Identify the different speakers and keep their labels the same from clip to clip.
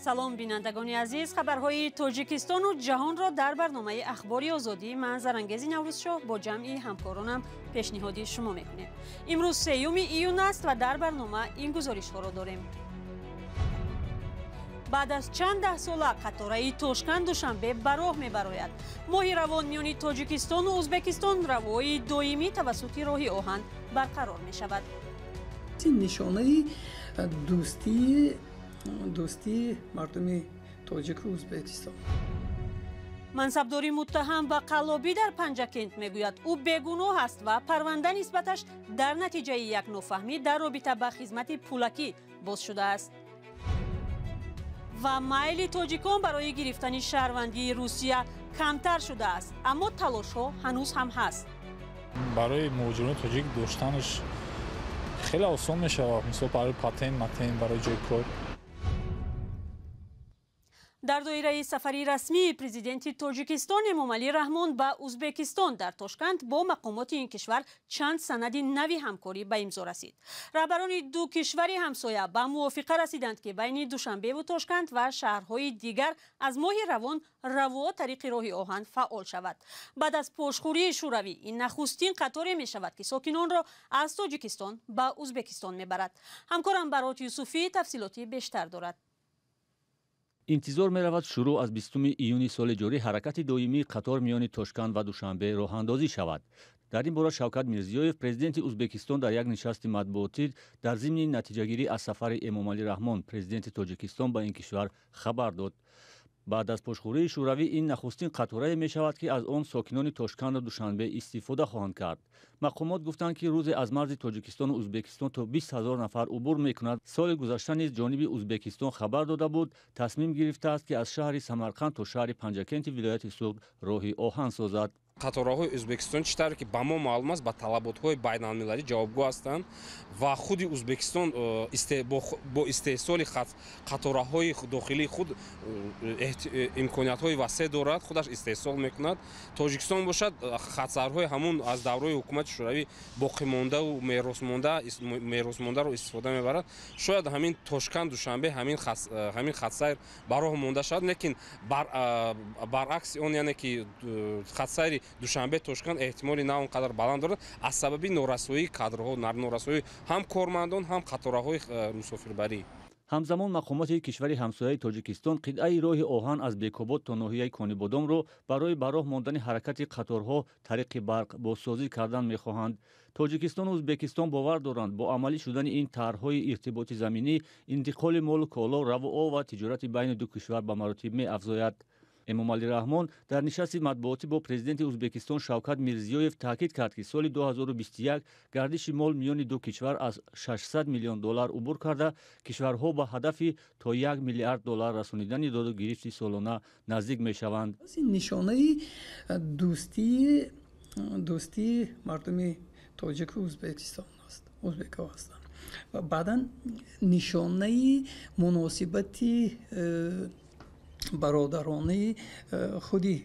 Speaker 1: салом бинандагони азиз, хабарҳои тоҷикистону ҷаҳонро дар барномаи ахбори озодӣ ман Зарангези Наврӯзшоҳ бо ҷамъи ҳамкоронам пешниҳоди шумо мекунем. имрӯз 3 июн аст ва дар барнома ин гузоришҳоро дорем. баъд аз чанд даҳсола қатораи Тошканд душанбе ба роҳ мебарояд. моҳи равон миёни Тоҷикистону Ӯзбекистон равои доимӣ тавассути роҳи оҳан барқарор мешавад.
Speaker 2: нишонаи дӯстии мардуми тоҷику Ӯзбекистон.
Speaker 1: мансабдори муттаҳам ба қаллобӣ дар Панҷакент мегӯяд ӯ бегуноҳ аст ва парванда нисбаташ дар натиҷаи як нофаҳмӣ дар робита ба хизмати пулакӣ боз шудааст. ва майли тоҷикон барои гирифтани шаҳрвандии Русия камтар шудааст, аммо талошҳо ҳанӯз ҳам ҳаст.
Speaker 3: барои муҳоҷирони тоҷик доштанаш хеле осон мешавад, мисол барои патент барои ҷои кор.
Speaker 1: дар доираи сафари расмии президенти Тоҷикистон Эмомалӣ Раҳмон ба Ӯзбекистон дар Тошканд бо мақомоти ин кишвар чанд санади нави ҳамкорӣ ба имзо расид. раҳбарони ду кишвари ҳамсоя ба мувофиқа расиданд ки байни Душанбеву Тошканд ва шаҳрҳои дигар аз моҳи равон раво тариқи роҳи оҳан фаъол шавад. баъд аз пошхӯрии шӯравӣ ин нахустин қаторе мешавад ки сокинонро аз Тоҷикистон ба Ӯзбекистон мебарад. ҳамкорам Барот Юсуфӣ тафсилоти бештар дорад.
Speaker 4: интизор меравад шурӯъ аз 20 июни соли ҷорӣ ҳаракати доимии қатор миёни Тошканд ва Душанбе роҳандозӣ шавад. дар ин бора Шавкат Мирзиёев, президенти Ӯзбекистон, дар як нишасти матбуотӣ дар зимни натиҷагирӣ аз сафари Эмомалӣ Раҳмон, президенти Тоҷикистон, ба ин кишвар хабар дод. баъд аз пошхӯрии шӯравӣ ин нахустин қаторае мешавад ки аз он сокинони Тошканду Душанбе истифода хоҳанд кард. мақомот гуфтанд ки рӯзе аз марзи Тоҷикистону Ӯзбекистон то 20 000 нафар убур мекунад. соли гузашта низ ҷониби Ӯзбекистон хабар дода буд, тасмим гирифтааст ки аз шаҳри Самарқанд то шаҳри Панҷакенти вилояти Суғд роҳи оҳан созад.
Speaker 5: қатораҳои Ӯзбекистон чӣ тавре ки ба мо маълум аст ба талаботҳои байналмилалӣ ҷавобгӯ ҳастанд ва худи Ӯзбекистон бо истеҳсоли қатораҳои дохилии худ имкониятҳои васеъ дорад, худаш истеҳсол мекунад. Тоҷикистон бошад хатсайрҳои ҳамун аз даврои ҳукумати шӯравӣ боқимондаву меросмондаро истифода мебарад. шояд ҳамин Тошканд Душанбе ҳамин хатсайр ба роҳ монда шавад, лекин баръакси он, яъне ки хатсайри Душанбе Тошканд эҳтимоли на он қадар баланд дорад аз сабаби норасоии кадрҳо, норасоии ҳам кормандон, ҳам қатораҳои мусофирбарӣ.
Speaker 4: ҳамзамон мақомоти кишвари ҳамсояи Тоҷикистон қитъаи роҳи оҳан аз Бекобод то ноҳияи Конибодомро барои ба роҳ мондани ҳаракати қаторҳо тариқи барқ бозсозӣ кардан мехоҳанд. Тоҷикистону Ӯзбекистон бовар доранд бо амалӣ шудани ин тарҳҳои иртиботи заминӣ интиқоли молу коло, равоо ва тиҷорати байни ду кишвар ба маротиб меафзояд. Эмомалӣ Раҳмон дар нишасти матбуотӣ бо президенти Ӯзбекистон Шавкат Мирзиёев таъкид кард ки соли 2021 гардиши мол миёни ду кишвар аз $600 миллион убур карда, кишварҳо ба ҳадафи то $1 миллиард расонидани доду гирифти солона наздик мешаванд.
Speaker 2: нишонаи дӯстии мардуми тоҷику Ӯзбекистон аст. ӯзбекҳо ҳастанд. ва баъдан нишонаи муносибати бародарони худи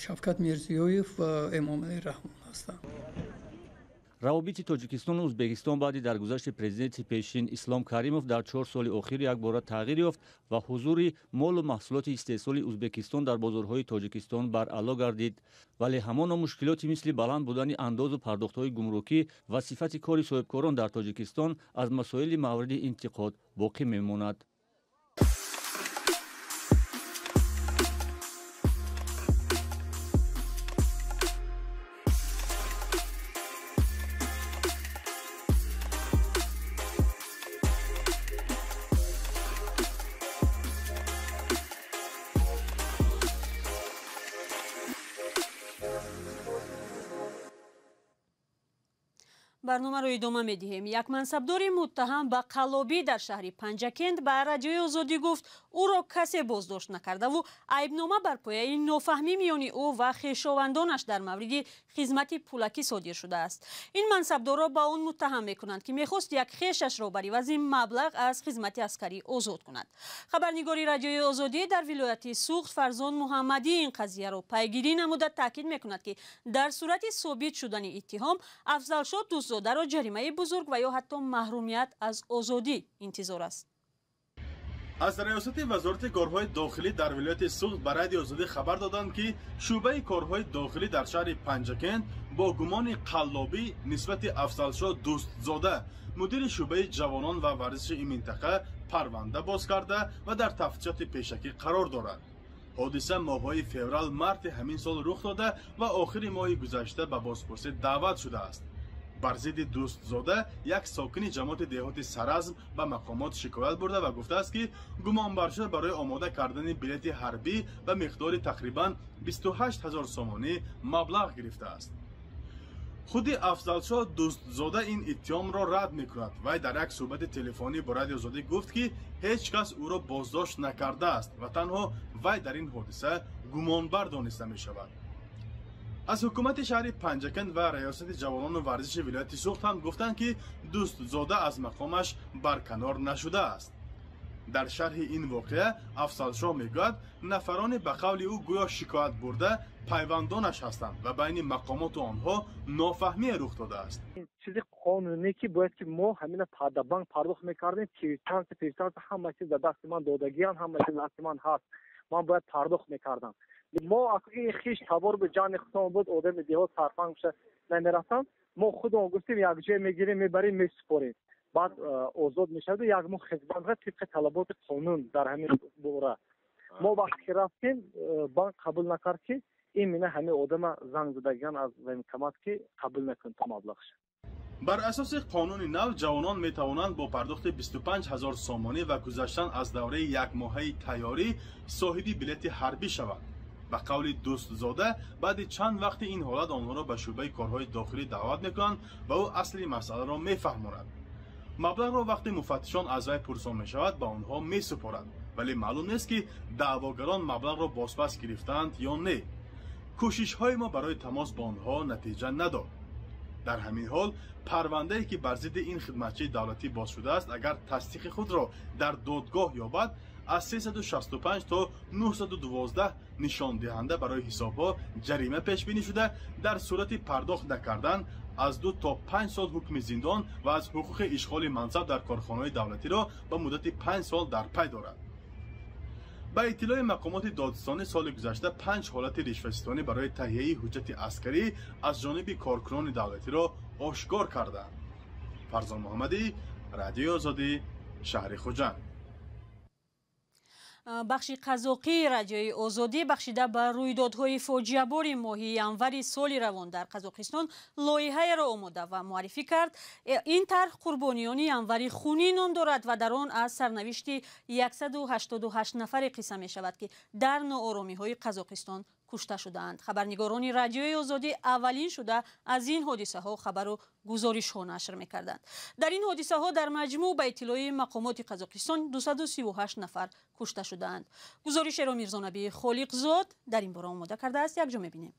Speaker 2: Шавкат Мирзиёев ва Эмомалӣ Раҳмон ҳастанд.
Speaker 4: равобити Тоҷикистону Ӯзбекистон баъди даргузашти президенти пешин Ислом Каримов дар 4 соли охир якбора тағйир ёфт ва ҳузури молу маҳсулоти истеҳсоли Ӯзбекистон дар бозорҳои Тоҷикистон баръало гардид. вале ҳамоно мушкилоти мисли баланд будани андозу пардохтҳои гумрукӣ ва сифати кори соҳибкорон дар Тоҷикистон аз масоили мавриди интиқод боқӣ мемонад.
Speaker 1: барномаро идома медиҳем. як мансабдори муттаҳам ба қаллобӣ дар шаҳри Панҷакент ба радиои Озодӣ гуфт ӯро касе боздошт накардаву айбнома бар пояи нофаҳмӣ миёни ӯ ва хешовандонаш дар мавриди хизмати пулакӣ содир шудааст. ин мансабдорро ба он муттаҳам мекунанд ки мехост як хешашро бар ивази маблағ аз хизмати аскарӣ озод кунад. хабарнигори радиои Озодӣ дар вилояти Суғд Фарзон Муҳаммадӣ ин қазияро пайгирӣ намуда таъкид мекунад ки дар сурати собит шудани иттиҳом Афзалшод дӯстзодаро ҷаримаи бузург ва ё ҳатто маҳрумият аз озодӣ интизор аст.
Speaker 6: از ریاست وزارت کارهای داخلی در ولایت سوخت به رادیو آزادی خبر دادند که شعبه کارهای داخلی در شهر پنجکند با گمان قلابی نسبت افضلشاه دوستزاده مدیر شعبه جوانان و ورزش این منطقه پرونده باز کرده و در تفتیشات پیشکی قرار دارد. حادثه ماه‌های فوریه مارت همین سال رخ داده و آخر ماه گذشته به بازپرسی دعوت شده است. بر ضد دوستزاده یک ساکن جماعت دهات سرزم به مقامات شکایت برده و گفته است که گمانبر شده برای آماده کردن بلیط حربی به مقدار تقریبا 28000 سومانی مبلغ گرفته است. خود افضلشاه دوستزاده این اتهام را رد میکند و در یک صحبت تلفنی با رادیو آزادی گفت که هیچ کس او را بازداشت نکرده است و تنها وی در این حادثه گمانبر دانسته می شود. از حکومت شهر پنجکند و ریاست جوانان و ورزش ولایت سوخت هم گفتند که دوستزاده از مقامش برکنار نشده است. در شرح این واقعه افضلشاه میگوید نفران به قول او گویا شکایت برده پیوندانش هستند و بین مقامات آنها نافهمی رخ داده است.
Speaker 7: این چیزی قانونی که باید که ما همین بانک پرداخت میکردیم پیشتر همه چیز در دست من دادگیان همه چیز دست من هست، من باید پرداخت میکردم. ما اگه خیش تبار به جان خودم بود آدم دیو سرفنگ بشه نمیرفتم، ما خودمون گفتیم یک جای میگیریم میبریم میسپاریم، بعد آزاد میشه و یک مو خدمت را طبق طلبات قانون در همین دوره ما وقتی رفتیم بانک قبول نکرد که این مینه همه آدم زنگ زدگان از کمات که قبول نکن تا مبلغش.
Speaker 6: بر اساس قانون نو جوانان می توانند با پرداخت 25000 سومانی و گذشتن از دوره یک ماهه تیاری صاحبی بلیط حربی شوند. به قول دوستزاده بعد چند وقت این حالت آنها را به شعبه کارهای داخلی دعوت میکنند و او اصلی مسئله را میفهماند. مبلغ را وقتی مفتشان از وی پرسان می شود به آنها می سپارند، ولی معلوم نیست که دعواگران مبلغ را بازپس گرفتند یا نه. کوشش های ما برای تماس با آنها نتیجه نداد. در همین حال پرونده‌ای که بر ضد این خدمتچی دولتی باز شده است اگر تصدیق خود را در دادگاه یابد از 365 تا 912 نشان دهنده برای حسابها جریمه پیش بینی شده، در صورت پرداخت نکردن از 2 تا 5 سال حکم زندان و از حقوق اشغال منصب در کارخانه‌های دولتی را به مدت 5 سال در پی دارد. با اطلاع مقامات دادستانی سال گذشته 5 حالت رشوه‌ستانی برای تهیه حجت عسکری از جانب کارکنان دولتی را آشکار کردند. فرزان محمدی، رادیو آزادی، شهر خوجند.
Speaker 1: بخش قزاقی رادیوی آزادی بخشیده به رویدادهای فاجعه‌بار ماه ینور سال روان در قزاقستان لایحه را آماده و معرفی کرد. این طرح قربانیان ینور خونی نام دارد و در آن از سرنوشت 188 نفر قصه می شود که در ناآرامی‌های قزاقستان کشته شدند. خبرنگاران رادیوی آزادی اولین شده از این حادثه ها خبر و گزارش ها نشر می‌کردند. در این حادثه ها در مجموع به اطلاع مقامات قزاقستان 238 نفر کشته شدند. گزارش را میرزانبی خالقزاد در این باره آماده کرده است. یک جا می‌بینیم.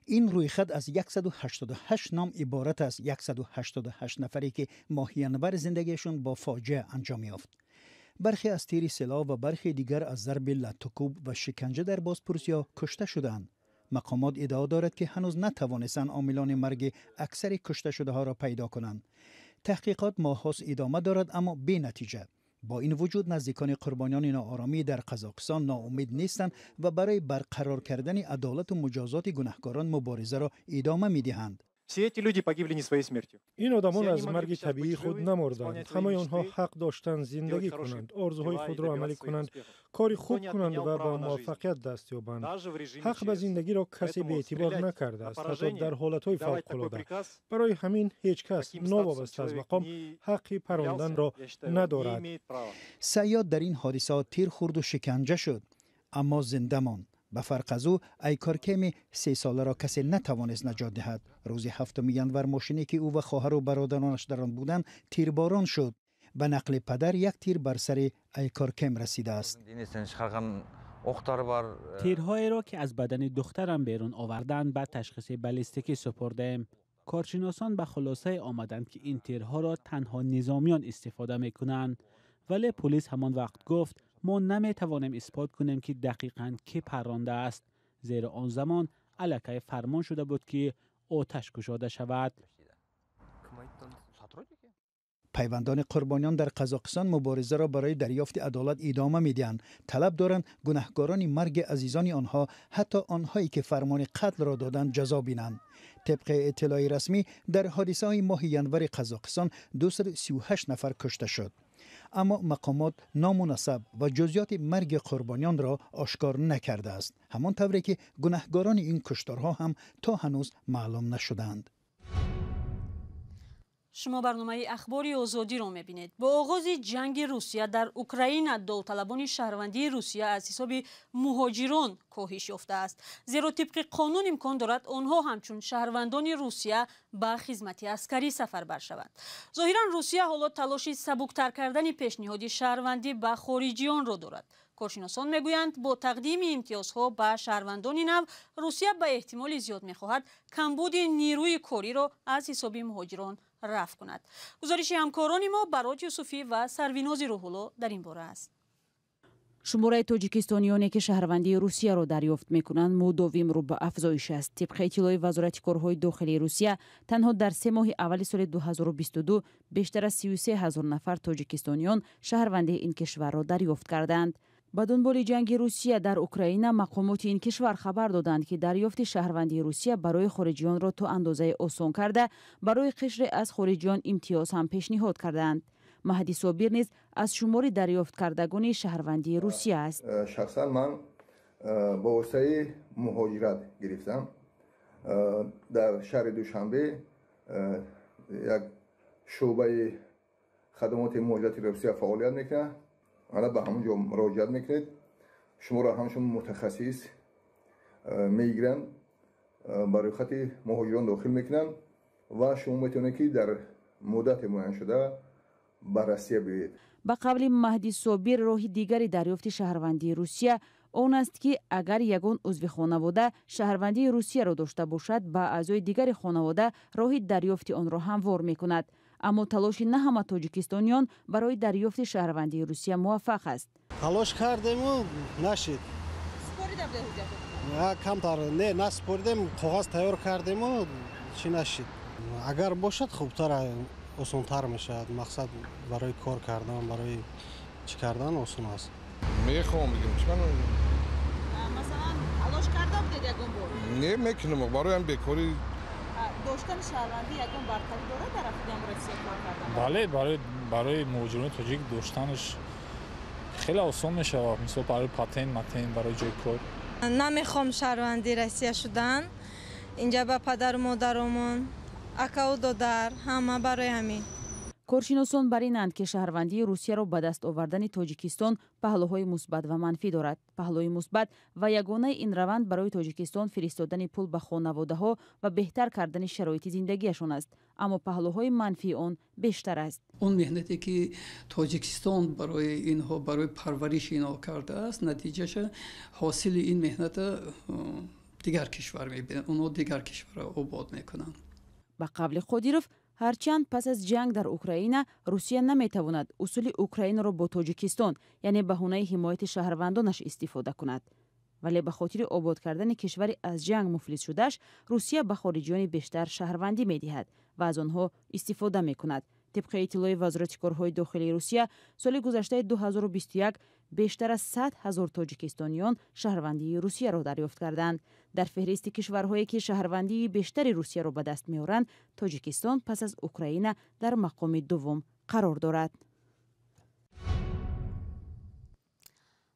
Speaker 8: این رویخد از 188 نام عبارت است. 188 نفری که ماه ینور زندگیشون با فاجعه انجام یافت. برخی از تیر سلاح و برخی دیگر از ضرب لطوکوب و شکنجه در بازپرسیا کشته شدند. مقامات ادعا دارد که هنوز نتوانستند عاملان مرگ اکثر کشته شده ها را پیدا کنند. تحقیقات ماه‌هاست ادامه دارد اما بی نتیجه. با این وجود نزدیکان قربانیان ناآرامی در قزاقستان ناامید نیستند و برای برقرار کردن عدالت و مجازات گناهکاران مبارزه را ادامه می‌دهند.
Speaker 9: این آدمان از مرگ طبیعی خود نمردند. همه آنها حق داشتند زندگی کنند، آرزوهای خود را عملی کنند، کاری خوب کنند و با موفقیت دست یابند. حق به زندگی را کسی به اعتبار نکرده است، حتی در حالتهای فوق‌العاده. برای همین هیچ کس ناوابسته از مقام حقی پروندن را ندارد.
Speaker 8: صیاد در این حادثات تیر خورد و شکنجه شد اما زنده ماند. به فرق از او ایکارکم 3 ساله را کسی نتوانست نجات دهد. روز 7 ینور ماشینی که او و خواهر و برادرانش در آن بودند تیرباران شد. به نقل پدر یک تیر بر سر ایکارکم رسیده است.
Speaker 10: تیرهایی را که از بدن دخترم بیرون آوردند بعد تشخیص بالیستیکی سپردیم. کارشناسان به خلاصه آمدند که این تیرها را تنها نظامیان استفاده میکنند، ولی پلیس همان وقت گفت ما نمیتوانیم اثبات کنیم که دقیقاً کی پرانده است، زیرا آن زمان الکی فرمان شده بود که آتش گشاده شود.
Speaker 8: پیوندان قربانیان در قزاقستان مبارزه را برای دریافت عدالت ادامه میدهند. طلب دارند گناهکاران مرگ عزیزان آنها، حتی آنهایی که فرمان قتل را دادند، جزا بینند. طبق اطلاع رسمی در حادثه های ماه ینور قزاقستان 238 نفر کشته شد. اما مقامات نامناسب و جزئیات مرگ قربانیان را آشکار نکرده است. همان طوری که گناهکاران این کشتارها هم تا هنوز معلوم نشدند.
Speaker 1: شما برنامه اخباری آزادی را می‌بینید. با آغاز جنگ روسیه در اوکراین، داوطلبان شهروندی روسیه از حساب مهاجران کاهش یافته است، زیرا طبق قانون امکان دارد آنها همچون شهروندان روسیه به خدمت عسکری سفربر شوند. ظاهرا روسیه حالا تلاش سبکتر کردن پیشنهاد شهروندی به خارجیان را دارد. کارشناسان میگویند با تقدیم امتیازها به شهروندان نو، روسیه به احتمال زیاد میخواهد کمبود نیروی کاری را از حساب مهاجران رفع کند. گزارش همکاران ما برات یوسفی و سرویناز روح‌الله در این باره است.
Speaker 11: شماره تاجیکستانیانی که شهروندی روسیه را دریافت میکنند مداوم رو به افزایش است. طبق اطلاع وزارت کارهای داخلی روسیه، تنها در 3 ماه اول سال 2022 بیشتر از 33,000 نفر تاجیکستانیان شهروندی این کشور را دریافت کردند. با دنبال جنگ روسیه در اوکراین، مقامات این کشور خبر دادند که دریافت شهروندی روسیه برای خارجیان را تا اندازه آسان کرده، برای قشر از خارجیان امتیاز هم پیشنهاد کردند. مهدی صابر نیز از شمار دریافت کردگان شهروندی روسیه است.
Speaker 12: شخصا من با واسطه مهاجرت گرفتم. در شهر دوشنبه یک شعبه خدمات مهاجرت روسیه فعالیت میکنه. حالا به همونجا مراجعت میکنید، شما را همشون متخصص میگیرن، برای خط مهاجران داخل میکنن و شما میتونید که در مدت معین شده بررسی برید.
Speaker 11: با قبل مهدی صابر، راه دیگری دریافت شهروندی روسیه اون است که اگر یگان عضو خانواده شهروندی روسیه را داشته باشد، با اعضای دیگر خانواده راه دریافت آن را هموار میکند. اما تلاش نه همه تاجیکستانیان برای دریافت شهروندی روسیه موفق است.
Speaker 13: تلاش کردیم و نشد.
Speaker 1: سپردید به
Speaker 13: کمتر نه سپردیم، کاغذ تیار کردیم و چی نشد. اگر باشد خوبتر، آسان‌تر میشد. مقصد برای کار کردن، برای چی کردن آسان است.
Speaker 14: میخوام بگم چی من
Speaker 1: مثلا تلاش کرده بودید یگان بار؟
Speaker 14: نه میکنم، برای هم بیکاری
Speaker 1: داشتن شهروندی یگان برتری داره در افغان روسیه کار کردن؟
Speaker 3: بله، برای مهاجران تاجیک داشتنش خیلی آسان میشه. مثلا برای پاتن برای جای کار.
Speaker 15: نمیخوام شهروندی روسیه شدن. اینجا با پدر و مادرمون، اکا و دادر، همه برای همین.
Speaker 11: کارشناسان بر اینند که شهروندی روسیه را به دست آوردن تاجیکستان پهلوهای مثبت و منفی دارد. پهلوی مثبت و یگانه این روند برای تاجیکستان فرستادن پول به خانواده‌ها و بهتر کردن شرایط زندگیشان است. اما پهلوهای منفی آن بیشتر است.
Speaker 2: اون مهنتی که تاجیکستان برای اینها، برای پرورش اینها کرده است، نتیجهش حاصل این مهنت دیگر کشور میبینن، اونها دیگر کشور آباد میکنن.
Speaker 11: با قبل خودیروف، هرچند پس از جنگ در اوکراین روسیه نمیتواند اصول اوکراین را با تاجیکستان، یعنی بهانه حمایت شهروندانش استفاده کند، ولی به خاطر آباد کردن کشوری از جنگ مفلس شدهش، روسیه به خارجیان بیشتر شهروندی میدهد و از آنها استفاده میکند. طبق اطلاع وزارت کارهای داخلی روسیه، سال گذشته 2021 بیشتر از 100,000 تاجیکستانیان شهروندی روسیه را دریافت کردند. در فهرست کشورهایی که شهروندی بیشتر روسیه را به دست می‌آورند، تاجیکستان پس از اوکراین در مقام دوم قرار دارد.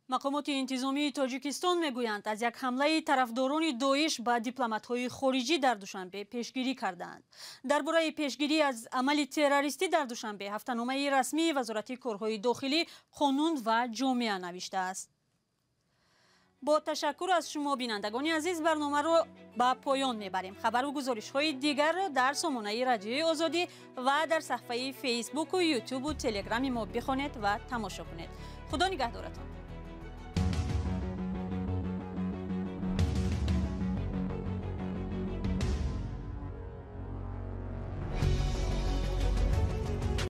Speaker 1: مقامات انتظامی تاجیکستان میگویند از یک حمله طرفداران داعش به دیپلمات‌های خارجی در دوشنبه پیشگیری کردند. درباره پیشگیری از عمل تروریستی در دوشنبه، هفته‌نامه رسمی وزارت کارهای داخلی، قانون و جامعه نوشته است. با تشکر از شما بینندگان عزیز، برنامه را به پایان میبریم. خبر و گزارش‌های دیگر را در سامانه رادیوی آزادی و در صفحه فیسبوک و یوتیوب و تلگرام ما بخوانید و تماشا کنید. خدا نگهدارتان.